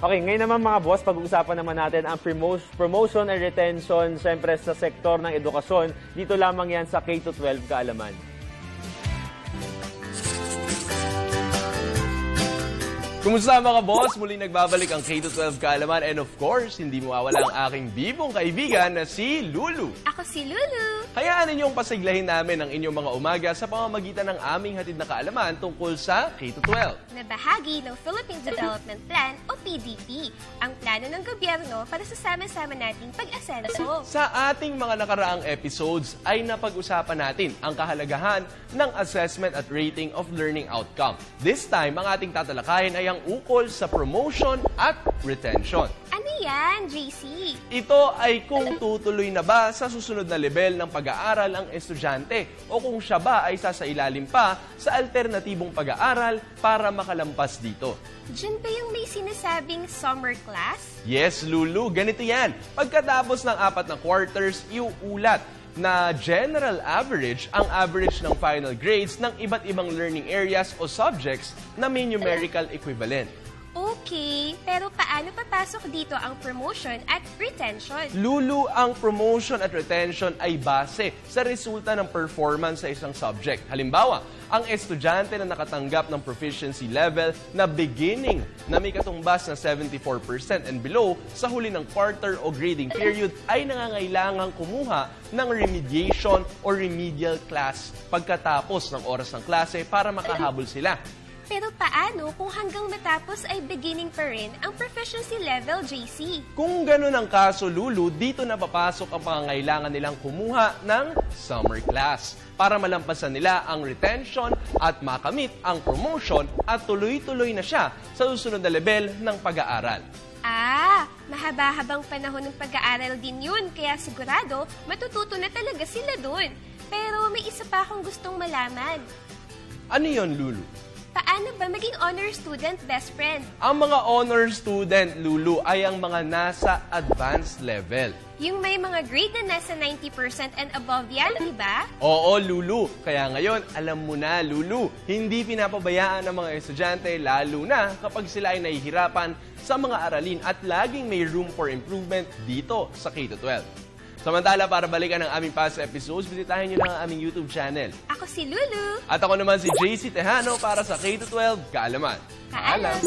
Okay, ngayon naman mga boss, pag-uusapan naman natin ang promotion and retention, syempre sa sektor ng edukasyon. Dito lamang yan sa K-12 Kaalaman. Kumusta mga boss? Muling nagbabalik ang K-12 Kaalaman and of course, hindi mawawala ang aking bibong kaibigan na si Lulu. Ako si Lulu. Hayaan ninyong pasiglahin namin ang inyong mga umaga sa pamamagitan ng aming hatid na kaalaman tungkol sa K-12. Na bahagi ng Philippine Development Plan o PDP, ang plano ng gobyerno para sa sama-sama nating pag-asenso. Sa ating mga nakaraang episodes ay napag-usapan natin ang kahalagahan ng assessment at rating of learning outcome. This time, ang ating tatalakayin ay ang ukol sa promotion at retention. Ano yan, JC? Ito ay kung tutuloy na ba sa susunod na level ng pag-aaral ang estudyante o kung siya ba ay sasailalim pa sa alternatibong pag-aaral para makalampas dito. Diyan ba yung may sinasabing summer class? Yes, Lulu, ganito yan. Pagkatapos ng 4 na quarters, iuulat na general average ang average ng final grades ng iba't ibang learning areas o subjects na may numerical equivalent. Okay, pero paano papasok dito ang promotion at retention? Lulu, ang promotion at retention ay base sa resulta ng performance sa isang subject. Halimbawa, ang estudyante na nakatanggap ng proficiency level na beginning na may katumbas na 74% and below sa huli ng quarter o grading period ay nangangailangang kumuha ng remediation o remedial class pagkatapos ng oras ng klase para makahabol sila. Pero paano kung hanggang matapos ay beginning pa rin ang proficiency level, JC? Kung ganun ang kaso, Lulu, dito na papasok ang pangangailangan nilang kumuha ng summer class para malampasan nila ang retention at makamit ang promotion at tuloy-tuloy na siya sa susunod na level ng pag-aaral. Mahaba-habang panahon ng pag-aaral din yun, kaya sigurado matututo na talaga sila dun. Pero may isa pa akong gustong malaman. Ano yon, Lulu? Paano ba maging honor student best friend? Ang mga honor student, Lulu, ay ang mga nasa advanced level. Yung may mga grade na nasa 90% and above yan, di ba? Oo, Lulu. Kaya ngayon, alam mo na, Lulu, hindi pinapabayaan ng mga estudyante, lalo na kapag sila ay nahihirapan sa mga aralin at laging may room for improvement dito sa K-12. Samantala, para balikan ang aming past episodes, bisitahin nyo lang ang aming YouTube channel. Ako si Lulu. At ako naman si JC Tejano para sa K-12 Kaalaman. Paalam!